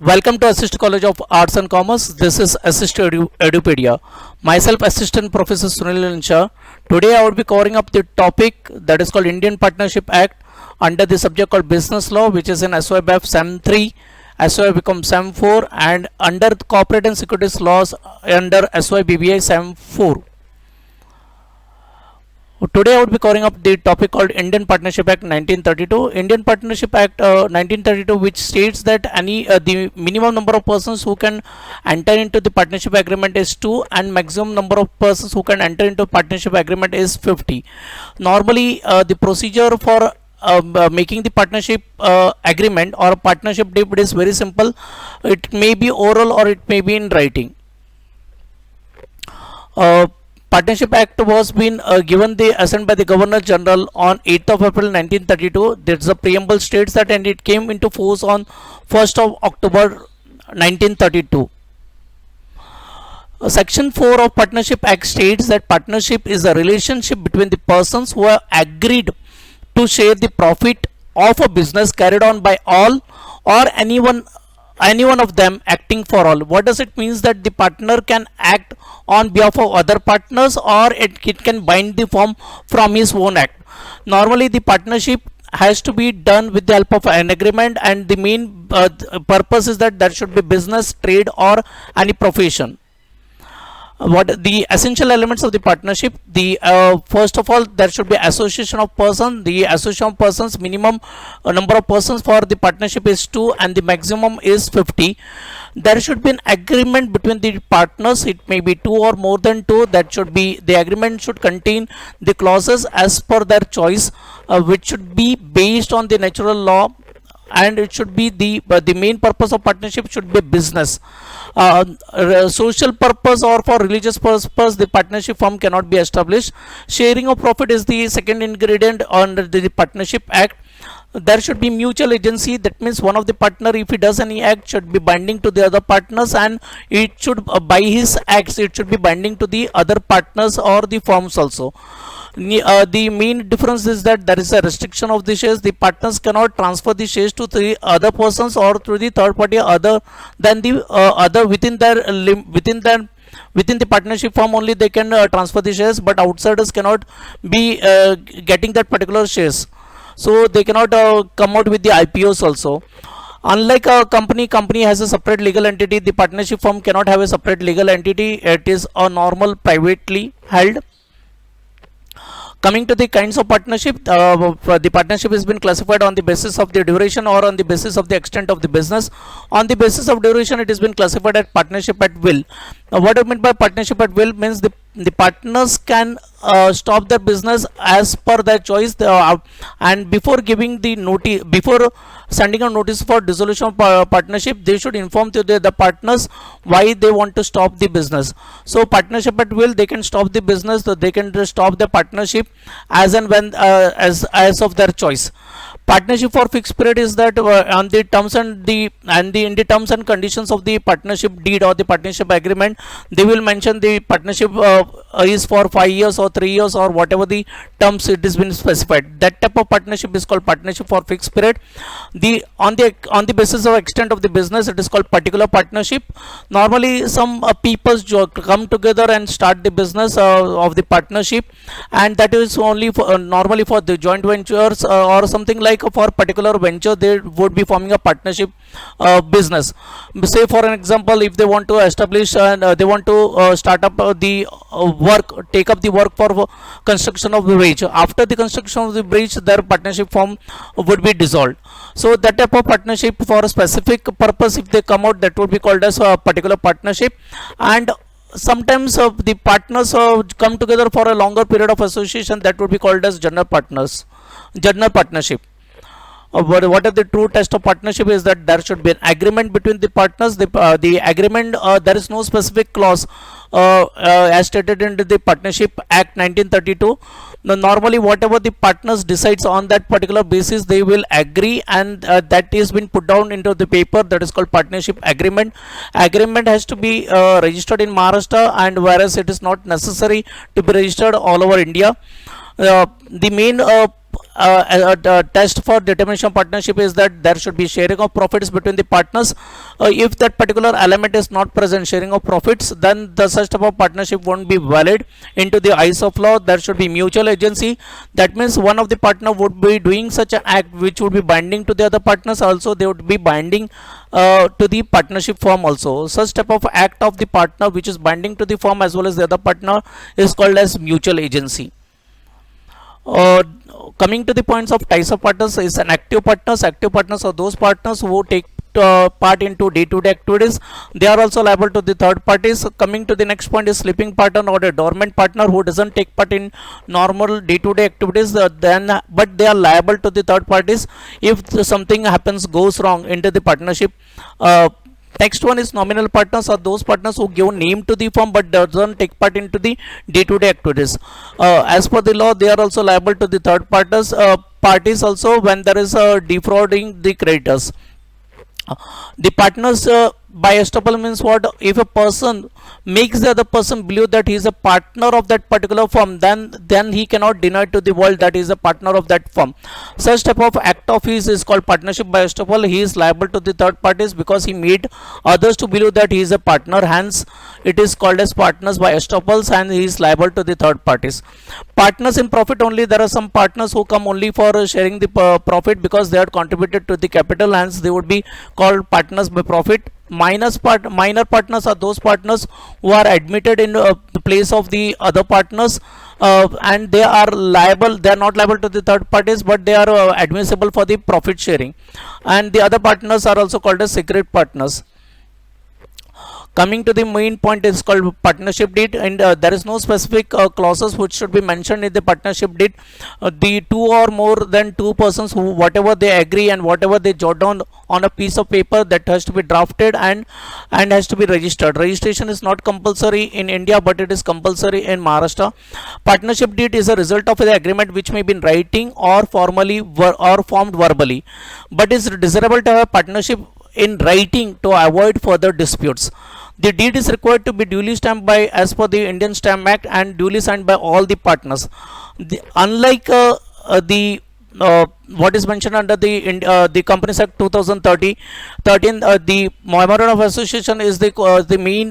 Welcome to Assist College of Arts and Commerce. This is Assist Edupedia. Myself, Assistant Professor Sunil Insha. Today I would be covering up the topic that is called Indian Partnership Act under the subject called Business Law, which is in SOIBF SEM 3. SOI becomes SEM 4, and under the Corporate and Securities Laws under SOI BBI SEM 4. Today I would be covering up the topic called Indian Partnership Act 1932. Indian Partnership Act 1932, which states that the minimum number of persons who can enter into the partnership agreement is 2, and maximum number of persons who can enter into partnership agreement is 50. Normally, the procedure for making the partnership agreement or partnership deed is very simple. It may be oral or it may be in writing. Partnership Act was been given the assent by the Governor General on 8th of April 1932. That's the preamble states that, and it came into force on 1st of October 1932. Section 4 of Partnership Act states that partnership is a relationship between the persons who have agreed to share the profit of a business carried on by all or any one of them acting for all. What does it means? That the partner can act on behalf of other partners, or it can bind the firm from his own act. Normally the partnership has to be done with the help of an agreement, and the main purpose is that there should be business, trade, or any profession. What the essential elements of the partnership? The first of all, there should be association of persons. The association of persons, minimum number of persons for the partnership is 2, and the maximum is 50. There should be an agreement between the partners. It may be 2 or more than 2. That should be, the agreement should contain the clauses as per their choice, which should be based on the natural law, and it should be the main purpose of partnership should be business. Social purpose or for religious purpose, the partnership firm cannot be established. Sharing of profit is the second ingredient under the Partnership Act. There should be mutual agency. That means one of the partner, if he does any act, should be binding to the other partners, and it should by his acts it should be binding to the other partners or the firms also. The main difference is that there is a restriction of the shares. The partners cannot transfer the shares to the other persons or to the third party other than the other within the partnership firm only they can transfer the shares, but outsiders cannot be getting that particular shares. So they cannot come out with the IPOs also. Unlike a company has a separate legal entity. The partnership firm cannot have a separate legal entity. It is a normal privately held. Coming to the kinds of partnership, the partnership has been classified on the basis of the duration or on the basis of the extent of the business. On the basis of duration, it has been classified as partnership at will. Now, what I mean by partnership at will means the partners can stop their business as per their choice, and before giving the notice, before sending a notice for dissolution of partnership, they should inform to the partners why they want to stop the business. So partnership at will, they can stop the business, so they can stop the partnership as and when as of their choice. Partnership for fixed period is that on the terms and in the terms and conditions of the partnership deed or the partnership agreement, they will mention the partnership is for 5 years or 3 years or whatever the terms it has been specified. That type of partnership is called partnership for fixed period. On the basis of extent of the business, it is called particular partnership. Normally some people come together and start the business of the partnership, and that is only for, normally for the joint ventures or something like for particular venture they would be forming a partnership business. Say for an example, if they want to establish and they want to start up take up the work for construction of the bridge. After the construction of the bridge, their partnership firm would be dissolved. So that type of partnership for a specific purpose, if they come out, that would be called as a particular partnership. And sometimes the partners come together for a longer period of association, that would be called as general partnership. What are the true test of partnership is that there should be an agreement between the partners. The agreement, there is no specific clause as stated in the Partnership Act 1932. Now, normally whatever the partners decides on that particular basis, they will agree, and that is been put down into the paper, that is called partnership agreement. Agreement has to be registered in Maharashtra, and whereas it is not necessary to be registered all over India. The main test for determination of partnership is that there should be sharing of profits between the partners. If that particular element is not present, sharing of profits, then the such type of partnership won't be valid into the eyes of law. There should be mutual agency. That means one of the partner would be doing such an act which would be binding to the other partners. Also, they would be binding to the partnership firm also. Such type of act of the partner which is binding to the firm as well as the other partner is called as mutual agency. Coming to the points of types of partners is an active partners. Active partners are those partners who take part into day-to-day activities. They are also liable to the third parties. Coming to the next point is sleeping partner or a dormant partner who doesn't take part in normal day-to-day activities, but they are liable to the third parties if something goes wrong into the partnership. Next one is nominal partners, or those partners who give name to the firm but doesn't take part into the day-to-day activities. As per the law, they are also liable to the third parties also when there is defrauding the creditors. The partners by estoppel means what? If a person makes the other person believe that he is a partner of that particular firm, then he cannot deny to the world that he is a partner of that firm. Such type of act of his is called partnership by estoppel. He is liable to the third parties because he made others to believe that he is a partner. Hence, it is called as partners by estoppels, and he is liable to the third parties. Partners in profit only. There are some partners who come only for sharing the profit because they had contributed to the capital. Hence, they would be called partners by profit. Minor partners are those partners who are admitted in the place of the other partners, and they are liable. They are not liable to the third parties, but they are admissible for the profit sharing. And the other partners are also called as secret partners. Coming to the main point is called partnership deed, and there is no specific clauses which should be mentioned in the partnership deed. The two or more than two persons who whatever they agree and whatever they jot down on a piece of paper, that has to be drafted and has to be registered. Registration is not compulsory in India, but it is compulsory in Maharashtra. Partnership deed is a result of the agreement which may be in writing or formally or formed verbally, but is desirable to have partnership in writing to avoid further disputes. The deed is required to be duly stamped by as per the Indian Stamp Act and duly signed by all the partners. Unlike what is mentioned under the Companies Act 2013, the memorandum of association is the main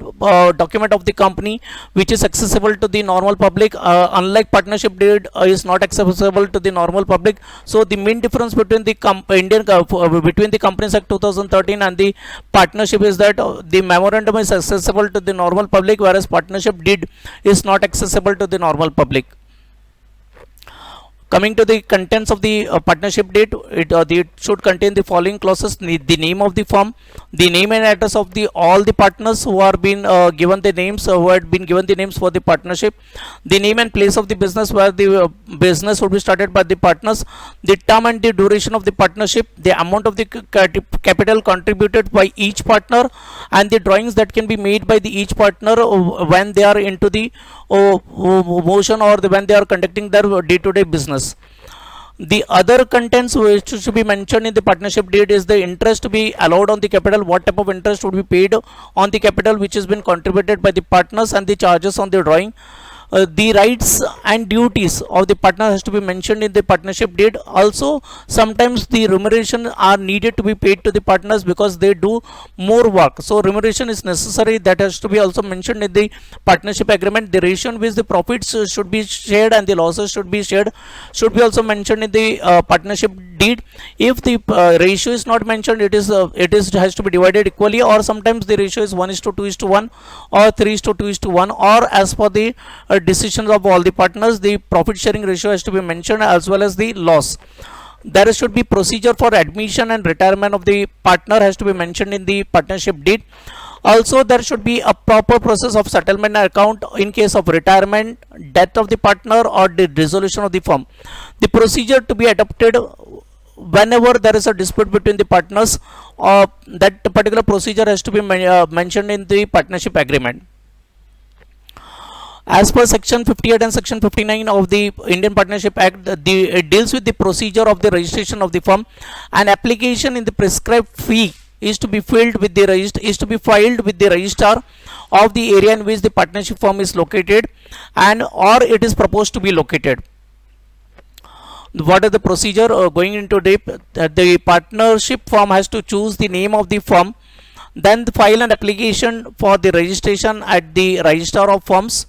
document of the company which is accessible to the normal public. Unlike partnership deed is not accessible to the normal public. So the main difference between the between the Companies Act 2013 and the partnership is that the memorandum is accessible to the normal public, whereas partnership deed is not accessible to the normal public. Coming to the contents of the partnership deed, it should contain the following clauses: the name of the firm, the name and address of all the partners who are been given the names, who had been given the names for the partnership, the name and place of the business where the business would be started by the partners, the term and the duration of the partnership, the amount of the capital contributed by each partner, and the drawings that can be made by each partner when they are into the motion or when they are conducting their day-to-day business. The other contents which should be mentioned in the partnership deed is the interest to be allowed on the capital, what type of interest would be paid on the capital which has been contributed by the partners, and the charges on the drawing. The rights and duties of the partner has to be mentioned in the partnership deed. Also, sometimes the remuneration are needed to be paid to the partners because they do more work. So remuneration is necessary. That has to be also mentioned in the partnership agreement. The ratio in which the profits should be shared and the losses should be shared should be also mentioned in the partnership deed. If the ratio is not mentioned, it has to be divided equally, or sometimes the ratio is 1:2:1 or 3:2:1, or as per the decisions of all the partners, the profit sharing ratio has to be mentioned as well as the loss. There should be procedure for admission and retirement of the partner has to be mentioned in the partnership deed. Also, there should be a proper process of settlement account in case of retirement, death of the partner, or the dissolution of the firm. The procedure to be adopted whenever there is a dispute between the partners, that particular procedure has to be mentioned in the partnership agreement. As per section 58 and section 59 of the Indian Partnership Act, it deals with the procedure of the registration of the firm. An application in the prescribed fee is to be filed with the registrar of the area in which the partnership firm is located, or it is proposed to be located. What is the procedure? Going into deep, the partnership firm has to choose the name of the firm, then file an application for the registration at the Register of Firms.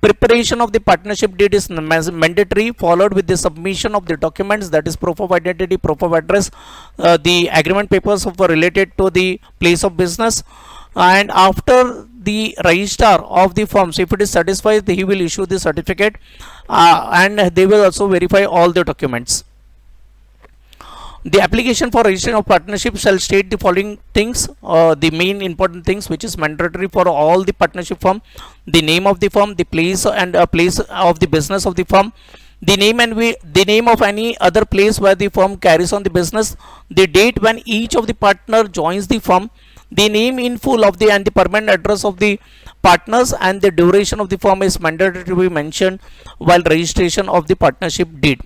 Preparation of the partnership deed is mandatory, followed with the submission of the documents, that is proof of identity, proof of address, the agreement papers related to the place of business, and after the registrar of the firms, if it is satisfied, he will issue the certificate, and they will also verify all the documents. The application for registration of partnership shall state the following things, the main important things which is mandatory for all the partnership firm: the name of the firm, the place and place of the business of the firm, the name and the name of any other place where the firm carries on the business, the date when each of the partner joins the firm, the name in full of the and the permanent address of the partners, and the duration of the firm is mandatory to be mentioned while registration of the partnership deed.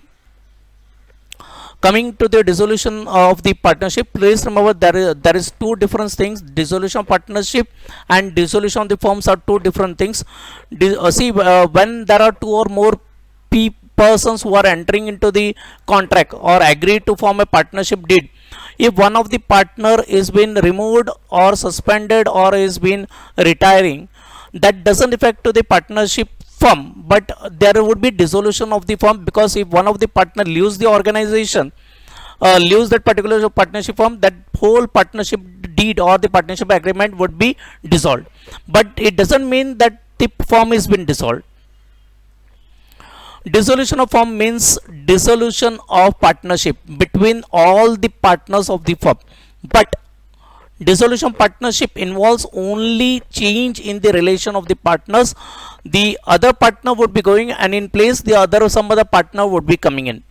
Coming to the dissolution of the partnership, please remember there is two different things. Dissolution of partnership and dissolution of the firms are two different things. When there are two or more persons who are entering into the contract or agree to form a partnership deed, if one of the partner is been removed or suspended or is been retiring, that doesn't affect to the partnership firm, but there would be dissolution of the firm, because if one of the partner leaves the organization, leaves that particular partnership firm, that whole partnership deed or the partnership agreement would be dissolved. But it doesn't mean that the firm is been dissolved. Dissolution of firm means dissolution of partnership between all the partners of the firm, but dissolution partnership involves only change in the relation of the partners. The other partner would be going, and in place some other partner would be coming in.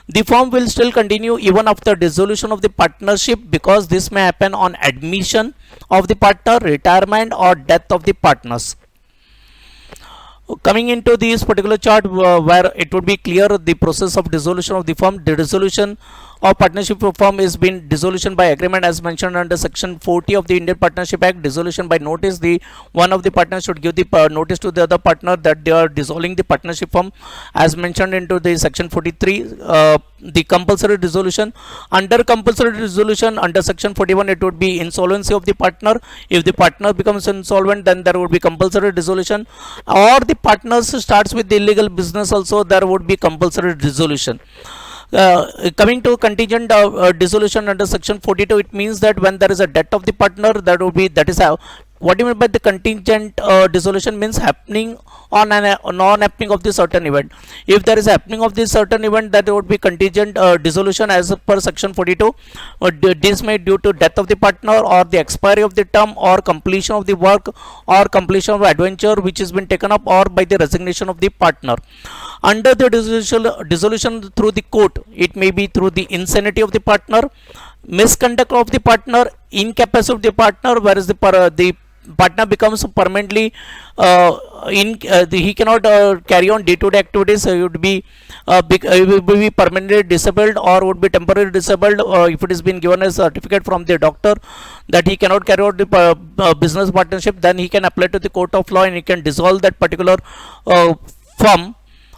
The firm will still continue even after dissolution of the partnership, because this may happen on admission of the partner, retirement or death of the partners. Coming into this particular chart, where it would be clear the process of dissolution of the firm. The dissolution of partnership firm is been dissolution by agreement as mentioned under section 40 of the Indian Partnership Act. Dissolution by notice, the one of the partners should give the notice to the other partner that they are dissolving the partnership firm as mentioned into the section 43. The compulsory dissolution, under compulsory dissolution under section 41, it would be insolvency of the partner. If the partner becomes insolvent, then there would be compulsory dissolution, or the partners starts with the illegal business also, there would be compulsory dissolution. Coming to contingent dissolution under section 42, it means that when there is a death of the partner, that is how. What do you mean by the contingent dissolution? Means happening on a non-happening of the certain event. If there is a happening of this certain event, that would be contingent dissolution as per section 42. This may due to death of the partner, or the expiry of the term, or completion of the work, or completion of adventure which has been taken up, or by the resignation of the partner. Under the dissolution through the court, it may be through the insanity of the partner, misconduct of the partner, incapacity of the partner, whereas the partner becomes permanently he cannot carry on day-to-day activities. He would be permanently disabled, or would be temporarily disabled if it has been given a certificate from the doctor that he cannot carry out the business partnership. Then he can apply to the court of law and he can dissolve that particular firm,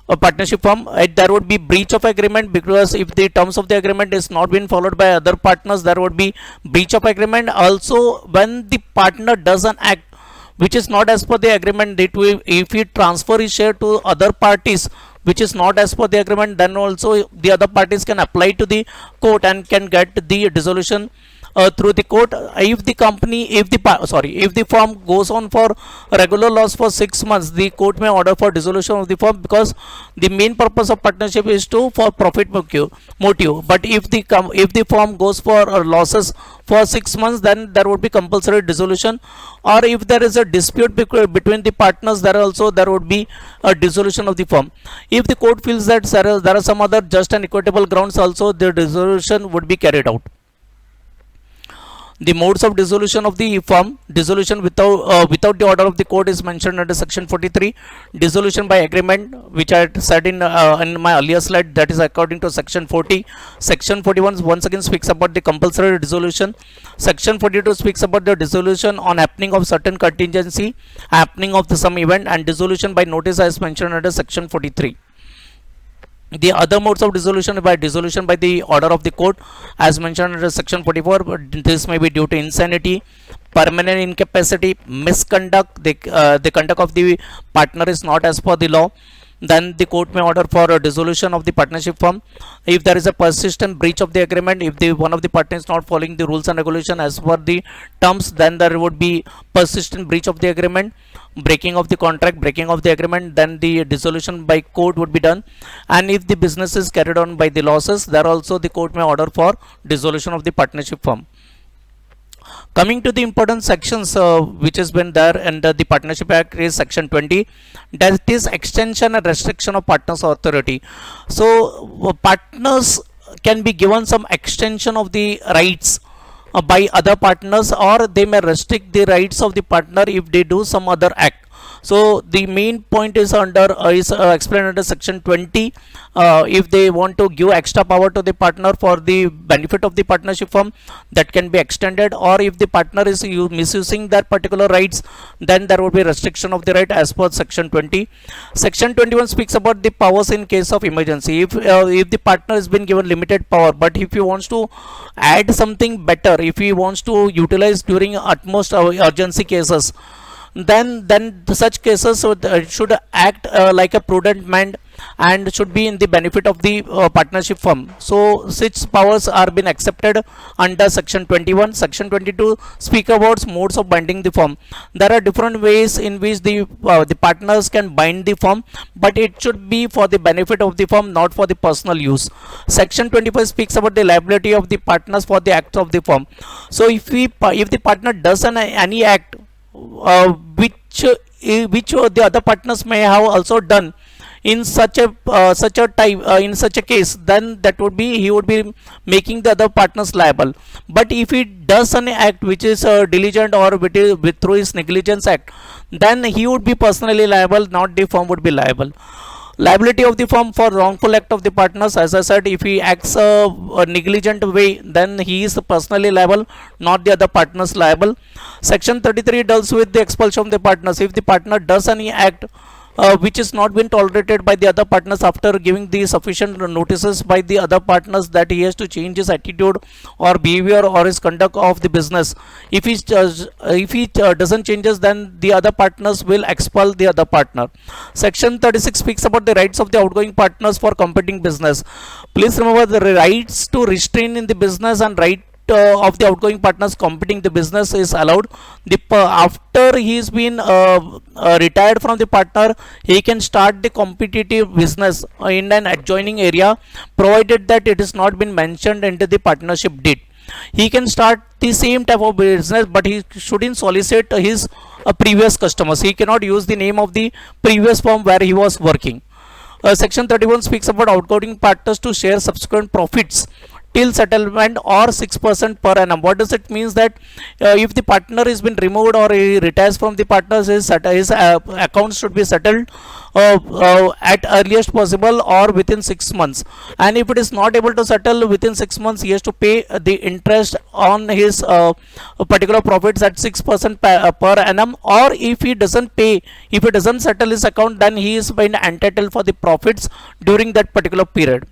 a partnership firm. There would be breach of agreement, because if the terms of the agreement is not been followed by other partners, there would be breach of agreement. Also, when the partner does an act which is not as per the agreement, if he transfer his share to other parties which is not as per the agreement, then also the other parties can apply to the court and can get the dissolution through the court. If the firm goes on for regular loss for 6 months, the court may order for dissolution of the firm, because the main purpose of partnership is for profit motive. But if the firm goes for losses for 6 months, then there would be compulsory dissolution. Or if there is a dispute between the partners, there would be a dissolution of the firm. If the court feels that there are some other just and equitable grounds, also the dissolution would be carried out. The modes of dissolution of the firm: dissolution without the order of the court is mentioned under section 43. Dissolution by agreement, which I had said in my earlier slide, that is according to section 40. Section 41 once again speaks about the compulsory dissolution. Section 42 speaks about the dissolution on happening of certain contingency, happening of some event, and dissolution by notice as mentioned under section 43. The other modes of dissolution by dissolution by the order of the court, as mentioned under section 44. But this may be due to insanity, permanent incapacity, misconduct, the conduct of the partner is not as per the law. Then the court may order for a dissolution of the partnership firm if there is a persistent breach of the agreement. If the one of the partner is not following the rules and regulation as per the terms, then there would be persistent breach of the agreement, breaking of the contract, breaking of the agreement, then the dissolution by court would be done. And if the business is carried on by the losses, there also the court may order for dissolution of the partnership firm. Coming to the important sections which has been there under the Partnership Act is section 20, that is extension and restriction of partners authority. So partners can be given some extension of the rights by other partners, or they may restrict the rights of the partner if they do some other act. So the main point is under explained under section 20. If they want to give extra power to the partner for the benefit of the partnership firm, that can be extended, or if the partner is misusing that particular rights, then there will be restriction of the right as per section 20. Section 21 speaks about the powers in case of emergency. If the partner has been given limited power, but if he wants to add something better, if he wants to utilize during utmost urgency cases, then such cases should act like a prudent man and should be in the benefit of the partnership firm. So such powers are been accepted under section 21. Section 22 speak about modes of binding the firm. There are different ways in which the partners can bind the firm, but it should be for the benefit of the firm, not for the personal use. Section 25 speaks about the liability of the partners for the acts of the firm. So if the partner does any act which the other partners may have also done in such a type in such a case, then that would be he would be making the other partners liable. But if he does an act which is diligent or through his negligence act, then he would be personally liable, not the firm would be liable. Liability of the firm for wrongful act of the partners, as I said, if he acts a negligent way, then he is personally liable, not the other partners liable. Section 33 deals with the expulsion of the partners. If the partner does any act which is not been tolerated by the other partners after giving the sufficient notices by the other partners that he has to change his attitude or behavior or his conduct of the business, if he doesn't changes, then the other partners will expel the other partner. Section 36 speaks about the rights of the outgoing partners for competing business. Please remember the rights to restrain in the business and right of the outgoing partners competing the business is allowed. After he's been retired from the partner, he can start the competitive business in an adjoining area, provided that it has not been mentioned into the partnership deed. He can start the same type of business, but he shouldn't solicit his previous customers. He cannot use the name of the previous firm where he was working. Section 31 speaks about outgoing partners to share subsequent profits till settlement or 6% per annum. What does it means? That if the partner has been removed or he retires from the partners, his accounts should be settled at earliest possible or within 6 months. And if it is not able to settle within 6 months, he has to pay the interest on his particular profits at 6% per annum. Or if he doesn't pay, if he doesn't settle his account, then he is been entitled for the profits during that particular period.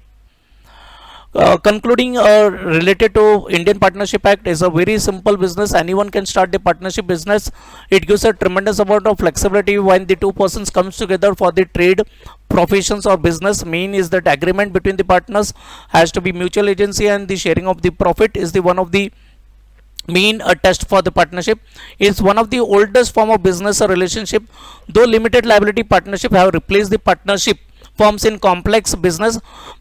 Concluding related to Indian Partnership Act is a very simple business. Anyone can start the partnership business. It gives a tremendous amount of flexibility when the two persons comes together for the trade, professions or business. Main is that agreement between the partners has to be mutual agency, and the sharing of the profit is the one of the main test for the partnership. Is one of the oldest form of business or relationship. Though limited liability partnership have replaced the partnership forms in complex business,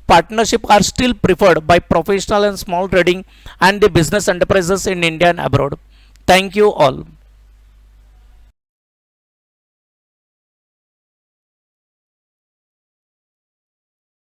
partnership are still preferred by professional and small trading and the business enterprises in India and abroad. Thank you all.